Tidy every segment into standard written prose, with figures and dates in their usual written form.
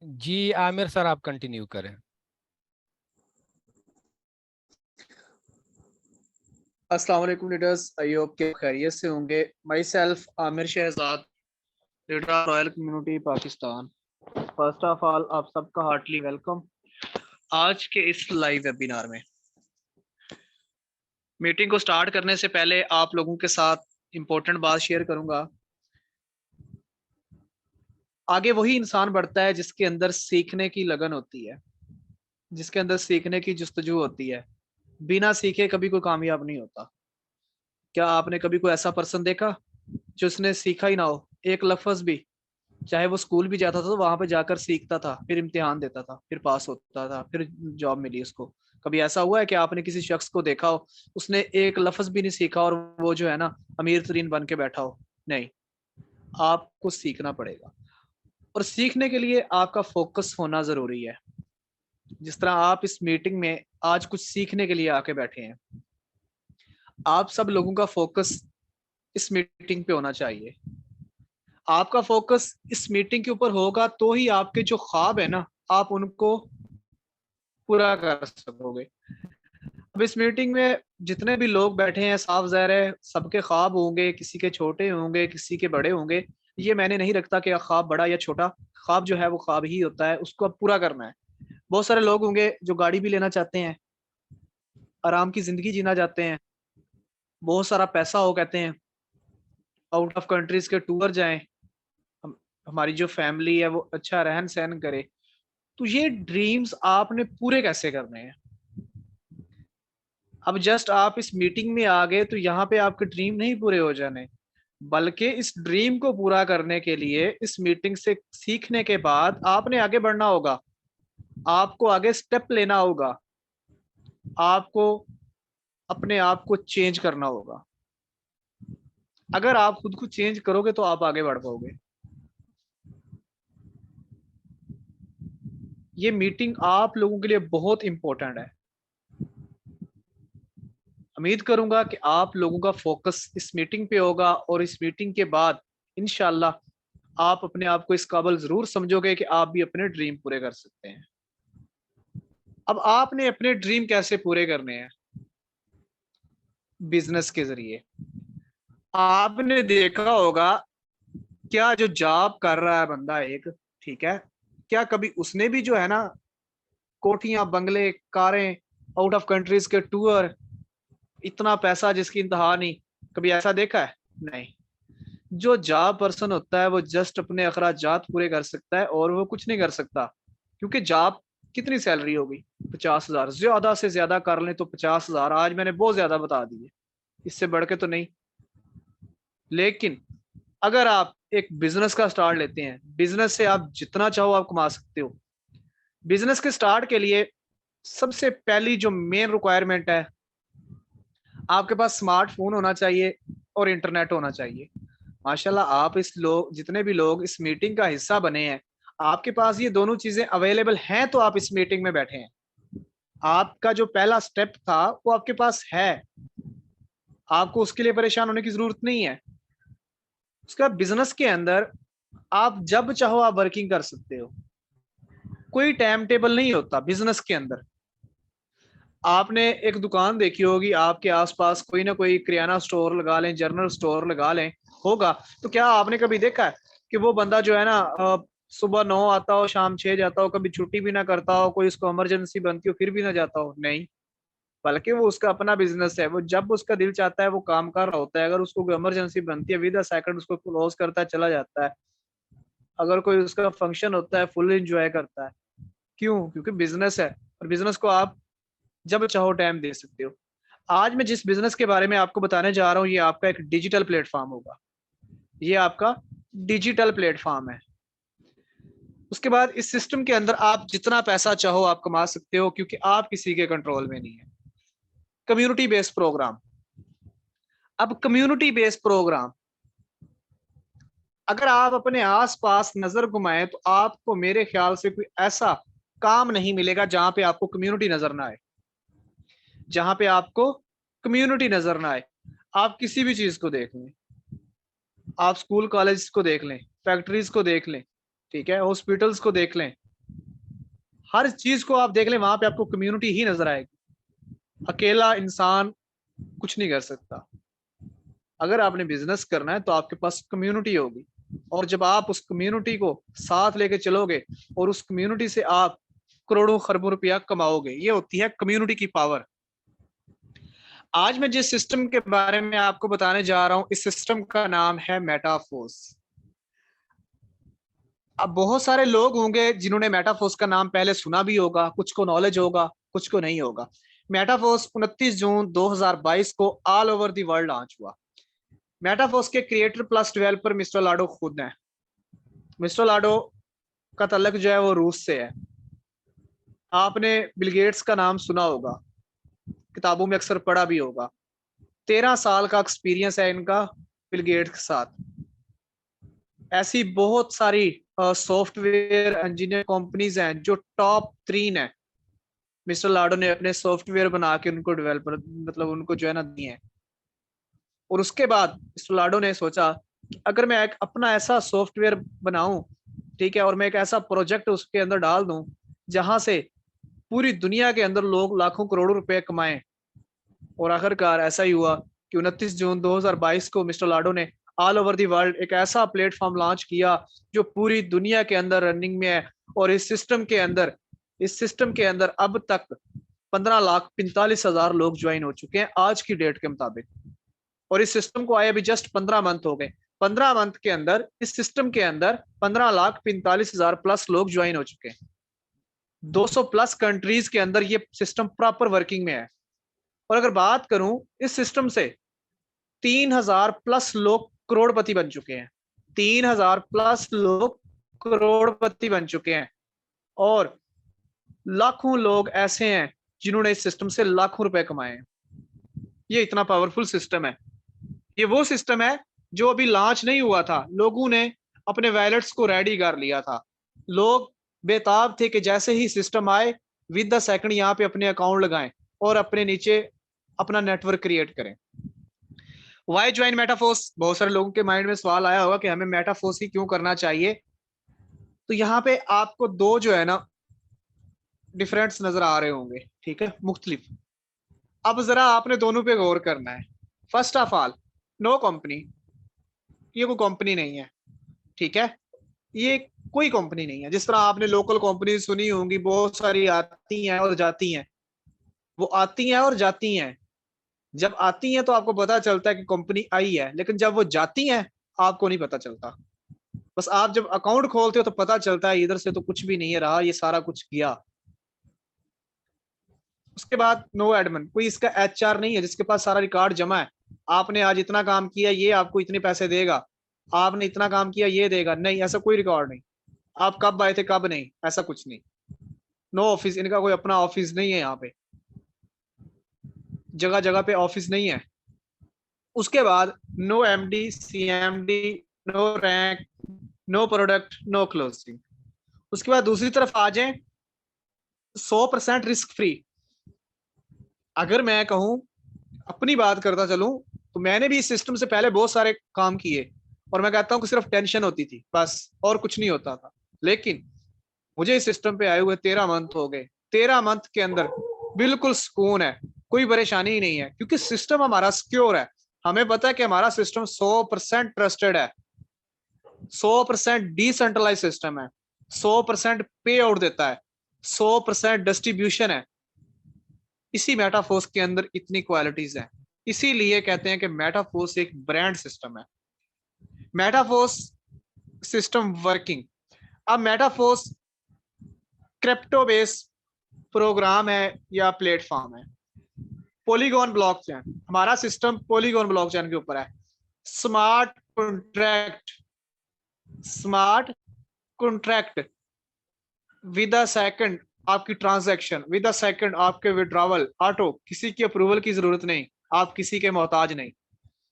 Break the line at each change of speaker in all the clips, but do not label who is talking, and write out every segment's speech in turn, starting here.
जी Aamir sir, आप continue करें।
अस्सलाम वालेकुम लीडर्स, आई होप के खैरियत से होंगे। Myself Aamir Shahzad, leader of royal community Pakistan. First of all आप सबका हार्टली वेलकम आज के इस लाइव वेबिनार में। मीटिंग को स्टार्ट करने से पहले आप लोगों के साथ इंपॉर्टेंट बात शेयर करूंगा। आगे वही इंसान बढ़ता है जिसके अंदर सीखने की लगन होती है, जिसके अंदर सीखने की जुस्तजू होती है। बिना सीखे कभी कोई कामयाब नहीं होता। क्या आपने कभी कोई ऐसा पर्सन देखा जो उसने सीखा ही ना हो एक लफ्ज भी? चाहे वो स्कूल भी जाता था तो वहां पे जाकर सीखता था, फिर इम्तिहान देता था, फिर पास होता था, फिर जॉब मिली उसको। कभी ऐसा हुआ है कि आपने किसी शख्स को देखा हो उसने एक लफ्ज भी नहीं सीखा और वो जो है ना अमीर तरीन बन के बैठा हो? नहीं, आपको सीखना पड़ेगा। और सीखने के लिए आपका फोकस होना जरूरी है। जिस तरह आप इस मीटिंग में आज कुछ सीखने के लिए आके बैठे हैं, आप सब लोगों का फोकस इस मीटिंग पे होना चाहिए। आपका फोकस इस मीटिंग के ऊपर होगा तो ही आपके जो ख्वाब है ना, आप उनको पूरा कर सकोगे। अब इस मीटिंग में जितने भी लोग बैठे हैं, साफ ज़ाहिर है सबके ख्वाब होंगे, किसी के छोटे होंगे, किसी के बड़े होंगे। ये मैंने नहीं रखता कि ख्वाब बड़ा या छोटा, ख्वाब जो है वो ख्वाब ही होता है, उसको अब पूरा करना है। बहुत सारे लोग होंगे जो गाड़ी भी लेना चाहते हैं, आराम की जिंदगी जीना चाहते हैं, बहुत सारा पैसा हो, कहते हैं आउट ऑफ कंट्रीज के टूर जाएं, हम, हमारी जो फैमिली है वो अच्छा रहन सहन करे। तो ये ड्रीम्स आपने पूरे कैसे करने हैं? अब जस्ट आप इस मीटिंग में आ गए तो यहाँ पे आपके ड्रीम नहीं पूरे हो जाने, बल्कि इस ड्रीम को पूरा करने के लिए इस मीटिंग से सीखने के बाद आपने आगे बढ़ना होगा। आपको आगे स्टेप लेना होगा। आपको अपने आप को चेंज करना होगा। अगर आप खुद को चेंज करोगे तो आप आगे बढ़ पाओगे। ये मीटिंग आप लोगों के लिए बहुत इंपॉर्टेंट है। उम्मीद करूंगा कि आप लोगों का फोकस इस मीटिंग पे होगा और इस मीटिंग के बाद इंशाल्लाह आप अपने आप को इस काबिल जरूर समझोगे कि आप भी अपने ड्रीम पूरे कर सकते हैं। अब आपने अपने ड्रीम कैसे पूरे करने हैं? बिजनेस के जरिए। आपने देखा होगा, क्या जो जॉब कर रहा है बंदा एक, ठीक है, क्या कभी उसने भी जो है ना कोठियां बंगले कारें आउट ऑफ कंट्रीज के टूर, इतना पैसा जिसकी इंतहा नहीं, कभी ऐसा देखा है? नहीं। जो जॉब पर्सन होता है वो जस्ट अपने अखराजात पूरे कर सकता है और वो कुछ नहीं कर सकता। क्योंकि जॉब कितनी सैलरी होगी? 50,000, ज्यादा से ज्यादा कर लें तो 50,000। आज मैंने बहुत ज्यादा बता दिए, इससे बढ़ के तो नहीं। लेकिन अगर आप एक बिजनेस का स्टार्ट लेते हैं, बिजनेस से आप जितना चाहो आप कमा सकते हो। बिजनेस के स्टार्ट के लिए सबसे पहली जो मेन रिक्वायरमेंट है, आपके पास स्मार्टफोन होना चाहिए और इंटरनेट होना चाहिए। माशाल्लाह आप इस लोग जितने भी लोग इस मीटिंग का हिस्सा बने हैं, आपके पास ये दोनों चीजें अवेलेबल हैं तो आप इस मीटिंग में बैठे हैं। आपका जो पहला स्टेप था वो आपके पास है। आपको उसके लिए परेशान होने की जरूरत नहीं है। उसका बिजनेस के अंदर आप जब चाहो आप वर्किंग कर सकते हो। कोई टाइम टेबल नहीं होता बिजनेस के अंदर। आपने एक दुकान देखी होगी, आपके आसपास कोई ना कोई किराना स्टोर लगा लें, जनरल स्टोर लगा लें, होगा। तो क्या आपने कभी देखा है कि वो बंदा जो है ना सुबह 9 आता हो, शाम 6 जाता हो, कभी छुट्टी भी ना करता हो, कोई उसको इमरजेंसी बनती हो फिर भी ना जाता हो? नहीं। बल्कि वो उसका अपना बिजनेस है, वो जब उसका दिल चाहता है वो काम कर रहा होता है। अगर उसको कोई इमरजेंसी बनती है विद अ सेकंड उसको क्लोज करता है, चला जाता है। अगर कोई उसका फंक्शन होता है फुल एंजॉय करता है। क्यों? क्योंकि बिजनेस है, और बिजनेस को आप जब चाहो टाइम दे सकते हो। आज मैं जिस बिजनेस के बारे में आपको बताने जा रहा हूँ ये आपका एक डिजिटल प्लेटफॉर्म होगा। ये आपका डिजिटल प्लेटफॉर्म है। उसके बाद इस सिस्टम के अंदर आप जितना पैसा चाहो आप कमा सकते हो, क्योंकि आप किसी के कंट्रोल में नहीं है। Community based programme. अब कम्युनिटी बेस्ड प्रोग्राम, अगर आप अपने आसपास नजर घुमाएं तो आपको मेरे ख्याल से कोई ऐसा काम नहीं मिलेगा जहां पे आपको कम्युनिटी नजर ना आए। जहां पे आपको कम्युनिटी नजर ना आए। आप किसी भी चीज को देख लें, आप स्कूल कॉलेज को देख लें, फैक्ट्रीज को देख लें, ठीक है, हॉस्पिटल्स को देख लें, हर चीज को आप देख लें, वहां पे आपको कम्युनिटी ही नजर आएगी। अकेला इंसान कुछ नहीं कर सकता। अगर आपने बिजनेस करना है तो आपके पास कम्युनिटी होगी, और जब आप उस कम्युनिटी को साथ लेके चलोगे और उस कम्युनिटी से आप करोड़ों खरबों रुपया कमाओगे, ये होती है कम्युनिटी की पावर। आज मैं जिस सिस्टम के बारे में आपको बताने जा रहा हूं, इस सिस्टम का नाम है मेटाफोर्स। अब बहुत सारे लोग होंगे जिन्होंने मेटाफोर्स का नाम पहले सुना भी होगा, कुछ को नॉलेज होगा, कुछ को नहीं होगा। मेटाफोर्स 29 जून 2022 को all over the world launch हुआ। मेटाफोर्स के क्रिएटर प्लस डेवलपर मिस्टर लाडो खुद हैं। मिस्टर लाडो का तल्लक जो है वो रूस से है। आपने बिल गेट्स का नाम सुना होगा, किताबों में अक्सर पढ़ा भी होगा। 13 साल का एक्सपीरियंस है इनका बिल गेट्स के साथ। ऐसी बहुत सारी सॉफ्टवेयर इंजीनियर कंपनीज हैं जो टॉप 3 है। मिस्टर लाडो ने अपने सॉफ्टवेयर बना के उनको डेवलपर मतलब उनको जो है ना दिए हैं। और उसके बाद मिस्टर लाडो ने सोचा कि अगर मैं एक अपना ऐसा सॉफ्टवेयर बनाऊं, ठीक है, और मैं एक ऐसा प्रोजेक्ट उसके अंदर डाल दूं जहां से पूरी दुनिया के अंदर लोग लाखों करोड़ों रुपए कमाएं। और आखिरकार ऐसा ही हुआ कि 29 जून 2022 को मिस्टर लाडो ने ऑल ओवर दी वर्ल्ड एक ऐसा प्लेटफॉर्म लॉन्च किया जो पूरी दुनिया के अंदर रनिंग में है। और इस सिस्टम के अंदर अब तक 15,45,000 लोग ज्वाइन हो चुके हैं आज की डेट के मुताबिक। और इस सिस्टम को आए अभी जस्ट 15 मंथ हो गए। 15 मंथ के अंदर इस सिस्टम के अंदर 15,45,000 प्लस लोग ज्वाइन हो चुके हैं। 200 प्लस कंट्रीज के अंदर ये सिस्टम प्रॉपर वर्किंग में है। और अगर बात करूं, इस सिस्टम से 3,000 प्लस लोग करोड़पति बन चुके हैं। 3,000 प्लस लोग करोड़पति बन चुके हैं। और लाखों लोग ऐसे हैं जिन्होंने इस सिस्टम से लाखों रुपए कमाए हैं। ये इतना पावरफुल सिस्टम है। ये वो सिस्टम है जो अभी लॉन्च नहीं हुआ था, लोगों ने अपने वैलेट्स को रेडी कर लिया था। लोग बेताब थे कि जैसे ही सिस्टम आए विद द सेकंड यहाँ पे अपने अकाउंट लगाएं और अपने नीचे अपना नेटवर्क क्रिएट करें। वाई ज्वाइन मेटाफोर्स, बहुत सारे लोगों के माइंड में सवाल आया होगा कि हमें मेटाफोर्स ही क्यों करना चाहिए। तो यहाँ पे आपको दो जो है ना डिफरेंस नजर आ रहे होंगे, ठीक है, मुख्तलिफ। अब जरा आपने दोनों पे गौर करना है। First of all, no company, ये कोई कंपनी नहीं है, ठीक है। ये कोई कंपनी नहीं है। जिस तरह आपने लोकल कंपनी सुनी होंगी, बहुत सारी आती हैं और जाती हैं। वो आती हैं और जाती हैं। जब आती हैं तो आपको पता चलता है कि कंपनी आई है, लेकिन जब वो जाती हैं आपको नहीं पता चलता। बस आप जब अकाउंट खोलते हो तो पता चलता है इधर से तो कुछ भी नहीं रहा, ये सारा कुछ गया। उसके बाद नो एडमिन, कोई इसका एचआर नहीं है जिसके पास सारा रिकॉर्ड जमा है। आपने आज इतना काम किया, ये आपको इतने पैसे देगा। आपने इतना काम किया, ये देगा, नहीं, ऐसा कोई रिकॉर्ड नहीं। आप कब आए थे, कब नहीं, ऐसा कुछ नहीं। नो ऑफिस, इनका कोई अपना ऑफिस नहीं है। यहाँ पे जगह जगह पे ऑफिस नहीं है। उसके बाद no MD, CMD, no rank, no product, no closing. उसके बाद दूसरी तरफ आ जाए, 100% रिस्क फ्री। अगर मैं कहूं, अपनी बात करता चलूं, तो मैंने भी इस सिस्टम से पहले बहुत सारे काम किए और मैं कहता हूं कि सिर्फ टेंशन होती थी बस, और कुछ नहीं होता था। लेकिन मुझे इस सिस्टम पे आए हुए 13 मंथ हो गए। 13 मंथ के अंदर बिल्कुल सुकून है, कोई परेशानी ही नहीं है, क्योंकि सिस्टम हमारा सिक्योर है। हमें पता है कि हमारा सिस्टम 100% ट्रस्टेड है, 100% डिसेंट्रलाइज सिस्टम है, 100% पे आउट देता है, 100% डिस्ट्रीब्यूशन है। इसी मेटाफोर्स के अंदर इतनी क्वालिटीज हैं। इसीलिए कहते हैं कि मेटाफोर्स एक ब्रांड सिस्टम है। Metaforce system working. अब मेटाफोर्स क्रिप्टो बेस्ड प्रोग्राम है या प्लेटफॉर्म है। पॉलीगॉन ब्लॉकचेन, हमारा सिस्टम पॉलीगॉन ब्लॉकचेन के ऊपर है। Smart contract, smart contract, with a second आपकी ट्रांजैक्शन, विद अ सेकंड आपके विड्रॉवल ऑटो, किसी की अप्रूवल की जरूरत नहीं, आप किसी के मोहताज नहीं।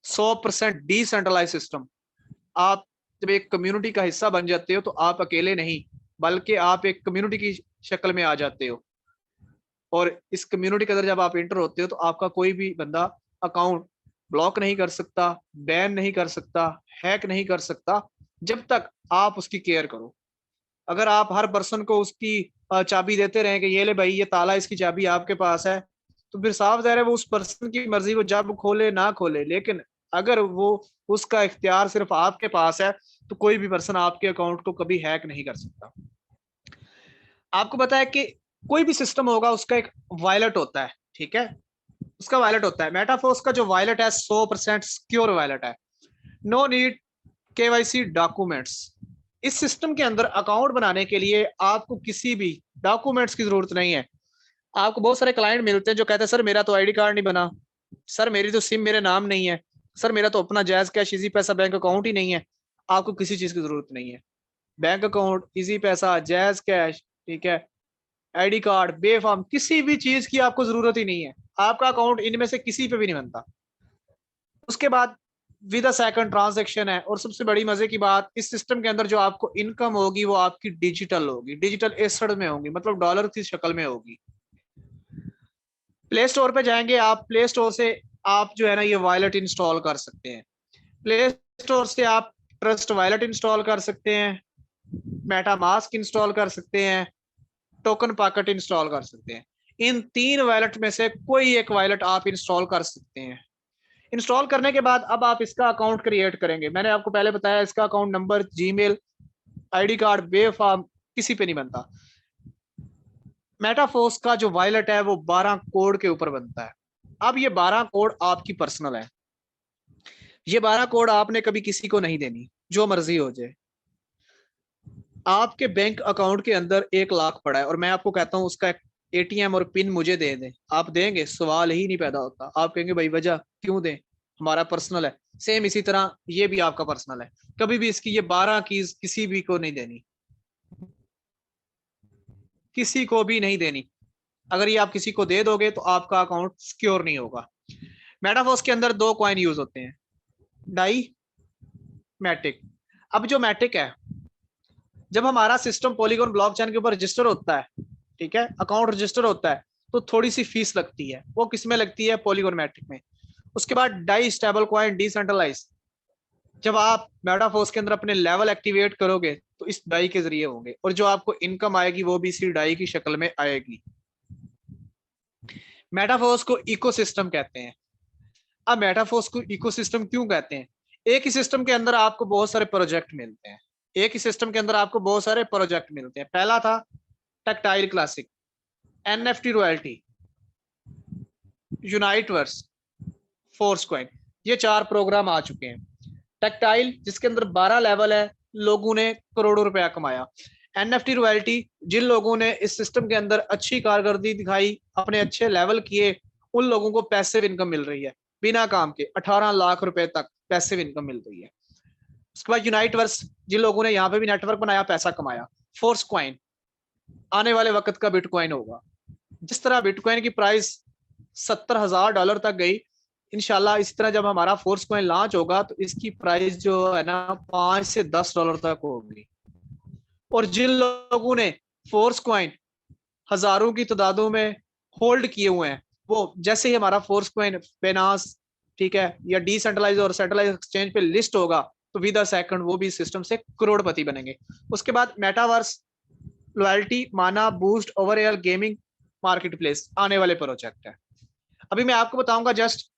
100% डिसेंट्रलाइज सिस्टम। आप जब एक कम्युनिटी का हिस्सा बन जाते हो तो आप अकेले नहीं, बल्कि आप एक कम्युनिटी की शक्ल में आ जाते हो। और इस कम्युनिटी के अंदर जब आप इंटर होते हो तो आपका कोई भी बंदा अकाउंट ब्लॉक नहीं कर सकता, बैन नहीं कर सकता, हैक नहीं कर सकता, जब तक आप उसकी केयर करो। अगर आप हर पर्सन को उसकी चाबी देते रहे कि ये ले भाई ये ताला, इसकी चाबी आपके पास है, तो फिर साफ ज़ाहिर है वो उस पर्सन की मर्जी, वो जब खोले ना खोले। लेकिन अगर वो उसका इख्तियार सिर्फ आपके पास है तो कोई भी पर्सन आपके अकाउंट को कभी हैक नहीं कर सकता। आपको पता है कि कोई भी सिस्टम होगा उसका एक वायलेट होता है, ठीक है, उसका वायलेट होता है। मेटाफोर्स का जो वायलेट है 100% सिक्योर वायलेट है। No need KYC documents. इस सिस्टम के अंदर अकाउंट बनाने के लिए आपको किसी भी डॉक्यूमेंट्स की जरूरत नहीं है। आपको बहुत सारे क्लाइंट मिलते हैं जो कहते हैं सर मेरा तो आईडी कार्ड नहीं बना, सर मेरी तो सिम मेरे नाम नहीं है, सर मेरा तो अपना जायज कैश इजी पैसा बैंक अकाउंट ही नहीं है। आपको किसी चीज की जरूरत नहीं है। बैंक अकाउंट, इजी पैसा, जायज कैश, ठीक है, आईडी कार्ड, बेफाम, किसी भी चीज की आपको जरूरत ही नहीं है। आपका अकाउंट इनमें से किसी पे भी नहीं बनता। उसके बाद विद अ सेकंड ट्रांजैक्शन है। और सबसे बड़ी मजे की बात, इस सिस्टम के अंदर जो आपको इनकम होगी वो आपकी डिजिटल होगी, डिजिटल एसेट में होगी, मतलब डॉलर की शक्ल में होगी। प्ले स्टोर पे जाएंगे आप, प्ले स्टोर से आप जो है ना ये वॉलेट इंस्टॉल कर सकते हैं। प्ले स्टोर से आप ट्रस्ट वॉलेट इंस्टॉल कर सकते हैं, मेटा मास्क इंस्टॉल कर सकते हैं, टोकन पॉकेट इंस्टॉल कर सकते हैं। इन 3 वॉलेट में से कोई एक वॉलेट आप इंस्टॉल कर सकते हैं। इंस्टॉल करने के बाद अब आप इसका अकाउंट क्रिएट करेंगे। मैंने आपको पहले बताया इसका account number, Gmail, ID card, बेफाम किसी पे नहीं बनता। मेटाफोर्स का जो वॉलेट है वो 12 कोड के ऊपर बनता है। अब ये 12 कोड आपकी पर्सनल है। ये 12 कोड आपने कभी किसी को नहीं देनी, जो मर्जी हो जाए। आपके बैंक अकाउंट के अंदर 1 लाख पड़ा है और मैं आपको कहता हूं उसका एटीएम और पिन मुझे दे दें, आप देंगे? सवाल ही नहीं पैदा होता। आप कहेंगे भाई वजह क्यों दें, हमारा पर्सनल है। सेम इसी तरह ये भी आपका पर्सनल है। कभी भी इसकी ये 12 कीज किसी भी को नहीं देनी, किसी को भी नहीं देनी। अगर ये आप किसी को दे दोगे तो आपका अकाउंट सिक्योर नहीं होगा। मेटाफोर्स के अंदर 2 कॉइन यूज होते हैं, डाई, मैटिक। अब जो मैटिक है, जब हमारा सिस्टम पॉलीगॉन ब्लॉकचेन के ऊपर रजिस्टर होता है, ठीक है, अकाउंट रजिस्टर होता है, तो थोड़ी सी फीस लगती है। वो किस में लगती है? पॉलीगॉन मैट्रिक में। उसके बाद डाई स्टेबल कॉइन डिसेंट्रलाइज, जब आप मेटाफोर्स के अंदर अपने लेवल एक्टिवेट करोगे तो इस डाई के जरिए होंगे, और जो आपको इनकम आएगी वो भी इसी डाई की शक्ल में आएगी। मेटाफोर्स को इकोसिस्टम कहते हैं। अब मेटाफोर्स को इकोसिस्टम क्यों कहते हैं? एक ही सिस्टम के अंदर आपको बहुत सारे प्रोजेक्ट मिलते हैं, एक ही सिस्टम के अंदर आपको बहुत सारे प्रोजेक्ट मिलते हैं। पहला था Tactile Classic, NFT royalty, Uniteverse, Force Coin, ये 4 प्रोग्राम आ चुके हैं। टेक्टाइल जिसके अंदर 12 लेवल है, लोगों ने करोड़ों रुपया कमाया। एनएफटी रॉयल्टी, जिन लोगों ने इस सिस्टम के अंदर अच्छी कारकर्दगी दिखाई, अपने अच्छे लेवल किए, उन लोगों को पैसिव इनकम मिल रही है बिना काम के, 18 लाख रुपए तक पैसिव इनकम मिल रही है। उसके बाद यूनाइटवर्स, जिन लोगों ने यहाँ पे भी नेटवर्क बनाया, पैसा कमाया। फोर्स कॉइन, आने वाले वक्त का बिटकॉइन होगा। जिस तरह बिटकॉइन की प्राइस $70,000 तक गई, इंशाल्लाह इस तरह जब हमारा फोर्स कॉइन लॉन्च होगा तो इसकी प्राइस जो है ना $5 से $10 तक होगी। और जिन लोगों ने फोर्स कॉइन हजारों की तादादों में होल्ड किए हुए हैं, वो जैसे ही हमारा फोर्स कॉइन बेनास, ठीक है, या डिसेंट्रलाइज और सेंट्रलाइज एक्सचेंज पे लिस्ट होगा तो विद अ सेकंड वो भी सिस्टम से करोड़पति बनेंगे। उसके बाद मेटावर्स, लॉयल्टी, माना, boost, overall gaming market place आने वाले प्रोजेक्ट है। अभी मैं आपको बताऊंगा जस्ट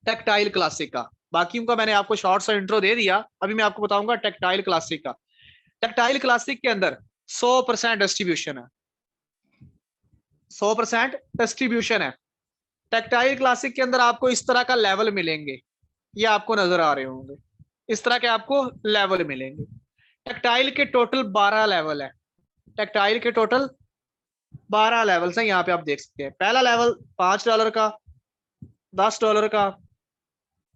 टेक्टाइल क्लासिक का, बाकियों का मैंने आपको शॉर्ट सा इंट्रो दे दिया। अभी मैं आपको बताऊंगा टेक्टाइल क्लासिक का। टेक्टाइल क्लासिक के अंदर 100% डिस्ट्रीब्यूशन है, 100% डिस्ट्रीब्यूशन है। टेक्टाइल क्लासिक के अंदर आपको इस तरह का लेवल मिलेंगे, ये आपको नजर आ रहे होंगे, इस तरह के आपको लेवल मिलेंगे। टेक्टाइल के टोटल 12 लेवल है, टेक्टाइल के टोटल 12 लेवल्स हैं, यहाँ पे आप देख सकते हैं। पहला लेवल $5 का, $10 का,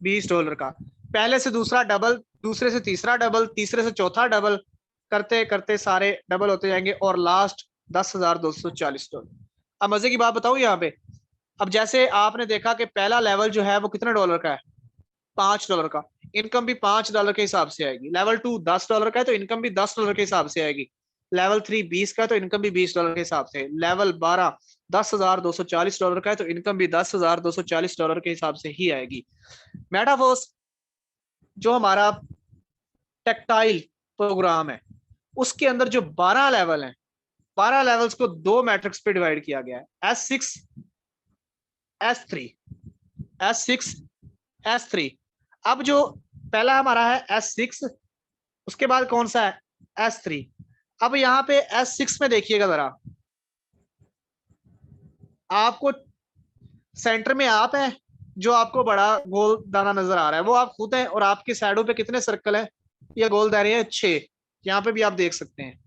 $20 का, पहले से दूसरा डबल, दूसरे से तीसरा डबल, तीसरे से चौथा डबल, करते करते सारे डबल होते जाएंगे और लास्ट $10,240। अब मजे की बात बताऊं यहाँ पे, अब जैसे आपने देखा कि पहला लेवल जो है वो कितने डॉलर का है? $5 का, इनकम भी $5 के हिसाब से आएगी। लेवल 2 $10 का है तो इनकम भी $10 के हिसाब से आएगी। लेवल 3 20 का है तो इनकम भी $20 के हिसाब से। लेवल 12 $10,240 का है तो इनकम भी $10,240 के हिसाब से ही आएगी। मेटाफोर्स जो हमारा टेक्टाइल प्रोग्राम है उसके अंदर जो 12 लेवल हैं, 12 लेवल्स को 2 मैट्रिक्स पे डिवाइड किया गया है, S6 S3 S6 S3। अब जो पहला हमारा है S6, उसके बाद कौन सा है S3। अब यहां पे S6 में देखिएगा जरा, आपको सेंटर में आप है, जो आपको बड़ा गोल दाना नजर आ रहा है वो आप खुद हैं, और आपके साइडों पे कितने सर्कल है, ये गोल दाने हैं 6। यहां पे भी आप देख सकते हैं,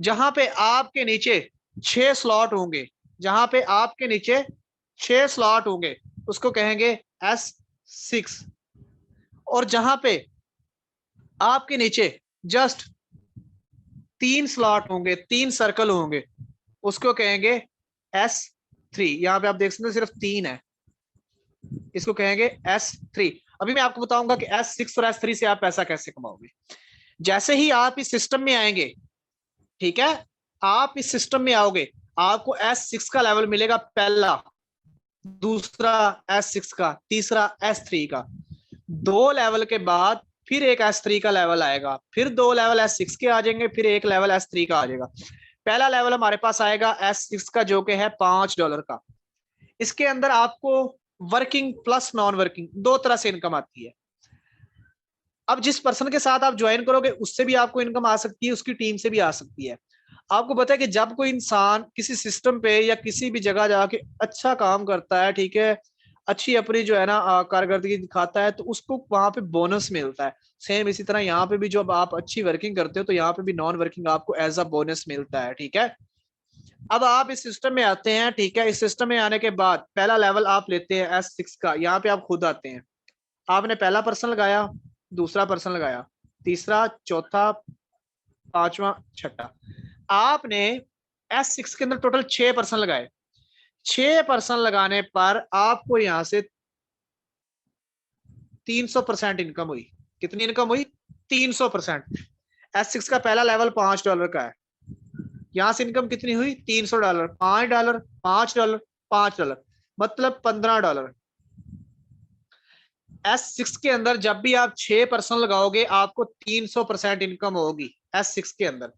जहां पे आपके नीचे 6 स्लॉट होंगे, जहां पे आपके नीचे 6 स्लॉट होंगे उसको कहेंगे S6, और जहां पे आपके नीचे जस्ट 3 स्लॉट होंगे, 3 सर्कल होंगे, उसको कहेंगे S3। यहां पे आप देख सकते हैं सिर्फ 3 है, इसको कहेंगे S3। अभी मैं आपको बताऊंगा कि S6 और S3 से आप पैसा कैसे कमाओगे। जैसे ही आप इस सिस्टम में आएंगे, ठीक है, आप इस सिस्टम में आओगे, आपको S6 का लेवल मिलेगा पहला, दूसरा S6 का, तीसरा S3 का। 2 लेवल के बाद फिर एक S3 का लेवल आएगा, फिर 2 लेवल S6 के आ जाएंगे, फिर एक लेवल S3 का आ जाएगा। पहला लेवल हमारे पास आएगा S6 का, जो कि है $5 का। इसके अंदर आपको वर्किंग प्लस नॉन वर्किंग 2 तरह से इनकम आती है। अब जिस पर्सन के साथ आप ज्वाइन करोगे उससे भी आपको इनकम आ सकती है, उसकी टीम से भी आ सकती है। आपको पता है कि जब कोई इंसान किसी सिस्टम पे या किसी भी जगह जाके अच्छा काम करता है, ठीक है, अच्छी अपनी जो है ना कारकर्दगी दिखाता है, तो उसको वहां पे बोनस मिलता है। सेम इसी तरह यहाँ पे भी जब आप अच्छी वर्किंग करते हो तो यहाँ पे भी नॉन वर्किंग आपको एज अ बोनस मिलता है, ठीक है। अब आप इस सिस्टम में आते हैं, ठीक है, इस सिस्टम में आने के बाद पहला लेवल आप लेते हैं S6 का। यहाँ पे आप खुद आते हैं, आपने पहला पर्सन लगाया, दूसरा पर्सन लगाया, तीसरा, चौथा, पांचवा, छठा। आपने S6 के अंदर टोटल 6 पर्सन लगाए। 6 पर्सन लगाने पर आपको यहां से 300% इनकम हुई। कितनी इनकम हुई? 300%। S6 का पहला लेवल $5 का है, यहां से इनकम कितनी हुई? $300। $5, $5, $5, मतलब $15। S6 के अंदर जब भी आप 6 पर्सन लगाओगे आपको 300% इनकम होगी। S6 के अंदर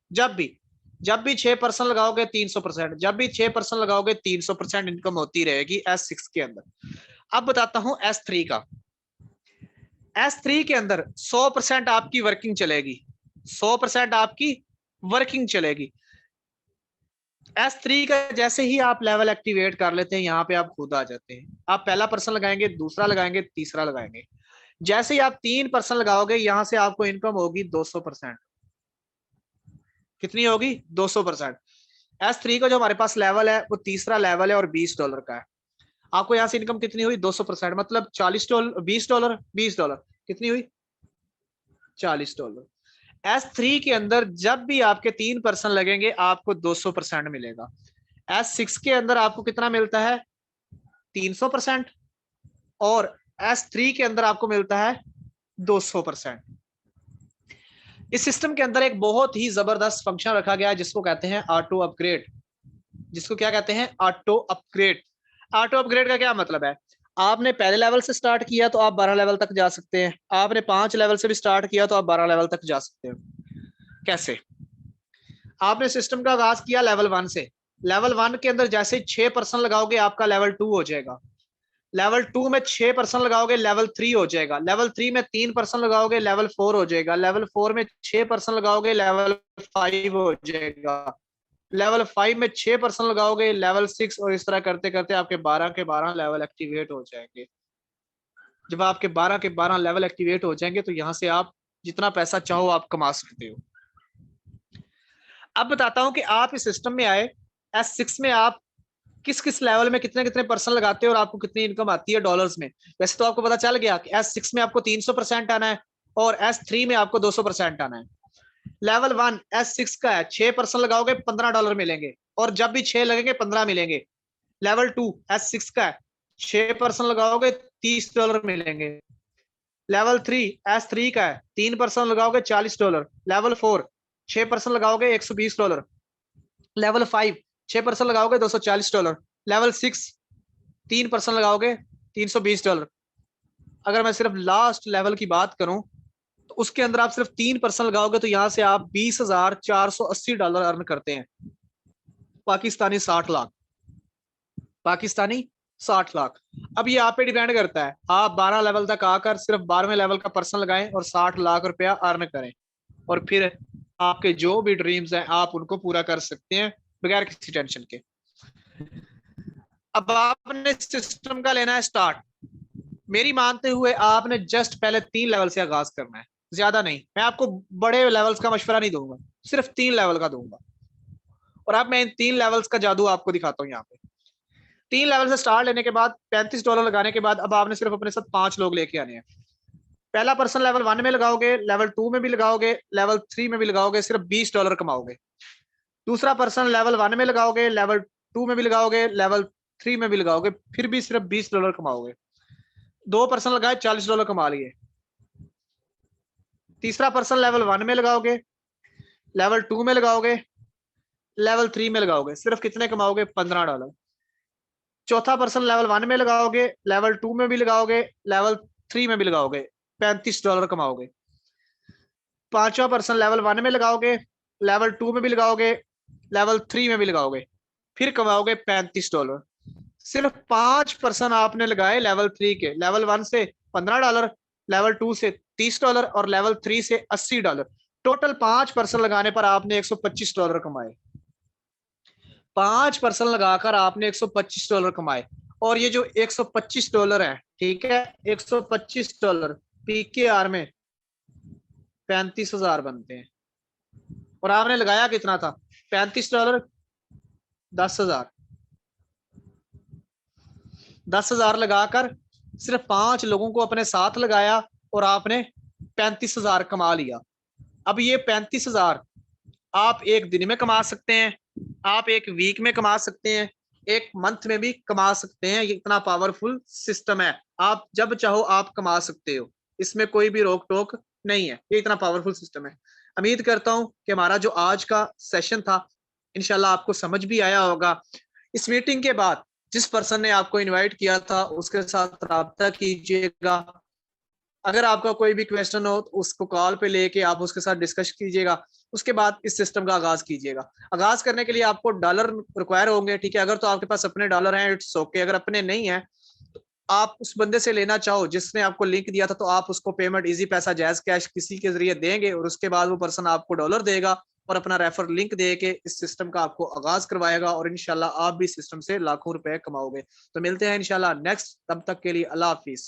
जब भी 6 पर्सन लगाओगे 300%, जब भी 6 पर्सन लगाओगे 300% इनकम होती रहेगी S6 के अंदर। अब बताता हूं S3 का। S3 के अंदर 100% आपकी वर्किंग चलेगी, 100% आपकी वर्किंग चलेगी। S3 का जैसे ही आप लेवल एक्टिवेट कर लेते हैं, यहाँ पे आप खुद आ जाते हैं। आप पहला पर्सन लगाएंगे, दूसरा लगाएंगे, तीसरा लगाएंगे। जैसे ही आप 3 पर्सन लगाओगे, यहां से आपको इनकम होगी 200%। कितनी होगी? 200%। S3 का जो हमारे पास लेवल है वो तीसरा लेवल है और $20 का है। आपको यहां से इनकम कितनी हुई? 200%, मतलब $40, $20, $20, कितनी हुई? $40। S3 के अंदर जब भी आपके 3 पर्सन लगेंगे आपको 200% मिलेगा। S6 के अंदर आपको कितना मिलता है? 300%, और S3 के अंदर आपको मिलता है 200%। इस सिस्टम के अंदर एक बहुत ही जबरदस्त फंक्शन रखा गया है जिसको कहते हैं ऑटो अपग्रेड। जिसको क्या कहते हैं? Auto upgrade. ऑटो अपग्रेड का क्या मतलब है? आपने पहले लेवल से स्टार्ट किया तो आप 12 लेवल तक जा सकते हैं, आपने 5 लेवल से भी स्टार्ट किया तो आप 12 लेवल तक जा सकते हैं। कैसे? आपने सिस्टम का आगाज किया लेवल 1 से, लेवल 1 के अंदर जैसे 6 पर्सन लगाओगे आपका लेवल 2 हो जाएगा, लेवल 2 में 6 पर्सन लगाओगे लेवल 3 हो जाएगा, लेवल 3 में 3 पर्सन लगाओगे लेवल 4 हो जाएगा, लेवल 4 में 6 पर्सन लगाओगे लेवल 5 हो जाएगा, लेवल 5 में 6 पर्सन लगाओगे लेवल 6, और इस तरह करते करते आपके 12 के 12 लेवल एक्टिवेट हो जाएंगे। जब आपके 12 के 12 लेवल एक्टिवेट हो जाएंगे तो यहां से आप जितना पैसा चाहो आप कमा सकते हो। अब बताता हूं कि आप इस सिस्टम में आए, S6 में आप किस किस लेवल में कितने कितने पर्सन लगाते हो और आपको कितनी इनकम आती है डॉलर्स में। वैसे तो आपको पता चल गया कि S6 में आपको 300% आना है और S3 में आपको 200% आना है। लेवल 1 S6 का है, 6 पर्सन लगाओगे $15 मिलेंगे, और जब भी 6 लगेंगे 15 मिलेंगे। लेवल 2 S6 का है, 6 पर्सन लगाओगे $30 मिलेंगे। लेवल 3 S3 का है, 3 पर्सन लगाओगे $40। लेवल 4 6 पर्सन लगाओगे $120। लेवल 5 6 पर्सन लगाओगे $240। लेवल 6 3 पर्सन लगाओगे $320। अगर मैं सिर्फ लास्ट लेवल की बात करूं तो उसके अंदर आप सिर्फ 3% लगाओगे तो यहाँ से आप $20,480 अर्न करते हैं, पाकिस्तानी 60 लाख, पाकिस्तानी 60 लाख। अब ये आप पे डिपेंड करता है, आप 12 लेवल तक आकर सिर्फ 12वें लेवल का पर्सन लगाएं और 60 लाख रुपया अर्न करें, और फिर आपके जो भी ड्रीम्स हैं आप उनको पूरा कर सकते हैं बगैर किसी टेंशन के। अब आपने सिस्टम का लेना है स्टार्ट। मेरी मानते हुए आपने जस्ट पहले 3 लेवल से आगाज करना है, ज्यादा नहीं। मैं आपको बड़े लेवल्स का मशवरा नहीं दूंगा, सिर्फ 3 लेवल का दूंगा। और अब मैं इन 3 लेवल्स का जादू आपको दिखाता हूँ। यहाँ पे 3 लेवल से स्टार्ट लेने के बाद $35 लगाने के बाद अब आपने सिर्फ अपने साथ 5 लोग लेके आने हैं। पहला पर्सन लेवल 1 में लगाओगे, लेवल 2 में भी लगाओगे, लेवल 3 में भी लगाओगे, सिर्फ $20 कमाओगे। दूसरा पर्सन लेवल 1 में लगाओगे, लेवल 2 में भी लगाओगे, लेवल 3 में भी लगाओगे, फिर भी सिर्फ $20 कमाओगे। 2 पर्सन लगाए, $40 कमा लिए। तीसरा पर्सन लेवल 1 में लगाओगे, लेवल 2 में लगाओगे, लेवल 3 में लगाओगे, सिर्फ कितने कमाओगे? $15। चौथा पर्सन लेवल 1 में लगाओगे, लेवल 2 में भी लगाओगे, लेवल 3 में भी लगाओगे, $35 कमाओगे। पांचवा पर्सन लेवल 1 में लगाओगे, लेवल 2 में भी लगाओगे, लेवल 3 में भी लगाओगे, फिर कमाओगे $35। सिर्फ 5 पर्सन आपने लगाए लेवल 3 के, लेवल 1 से $15, लेवल 2 से $30 और लेवल 3 से $80। टोटल 5 पर्सन लगाने पर आपने $125 कमाए। 5 पर्सन लगाकर आपने $125 कमाए। और ये जो $125 है, ठीक है, $125 PKR में 35,000 बनते हैं। और आपने लगाया कितना था? $35, 10,000। 10,000 लगाकर सिर्फ 5 लोगों को अपने साथ लगाया और आपने 35,000 कमा लिया। अब ये 35,000 आप एक दिन में कमा सकते हैं, आप एक वीक में कमा सकते हैं, एक मंथ में भी कमा सकते हैं। ये इतना पावरफुल सिस्टम है, आप जब चाहो आप कमा सकते हो, इसमें कोई भी रोक टोक नहीं है। ये इतना पावरफुल सिस्टम है। उम्मीद करता हूं कि हमारा जो आज का सेशन था इंशाल्लाह आपको समझ भी आया होगा। इस मीटिंग के बाद जिस पर्सन ने आपको इनवाइट किया था उसके साथ राब्ता कीजिएगा। अगर आपका कोई भी क्वेश्चन हो तो उसको कॉल पे लेके आप उसके साथ डिस्कस कीजिएगा। उसके बाद इस सिस्टम का आगाज कीजिएगा। आगाज करने के लिए आपको डॉलर रिक्वायर होंगे, ठीक है। अगर तो आपके पास अपने डॉलर हैं, इट्स ओके। अगर अपने नहीं है तो आप उस बंदे से लेना चाहो जिसने आपको लिंक दिया था, तो आप उसको पेमेंट इजी पैसा जैज कैश किसी के जरिए देंगे और उसके बाद वो पर्सन आपको डॉलर देगा और अपना रेफर लिंक दे के इस सिस्टम का आपको आगाज करवाएगा और इंशाल्लाह आप भी सिस्टम से लाखों रुपए कमाओगे। तो मिलते हैं इंशाल्लाह नेक्स्ट, तब तक के लिए अल्लाह हाफिज।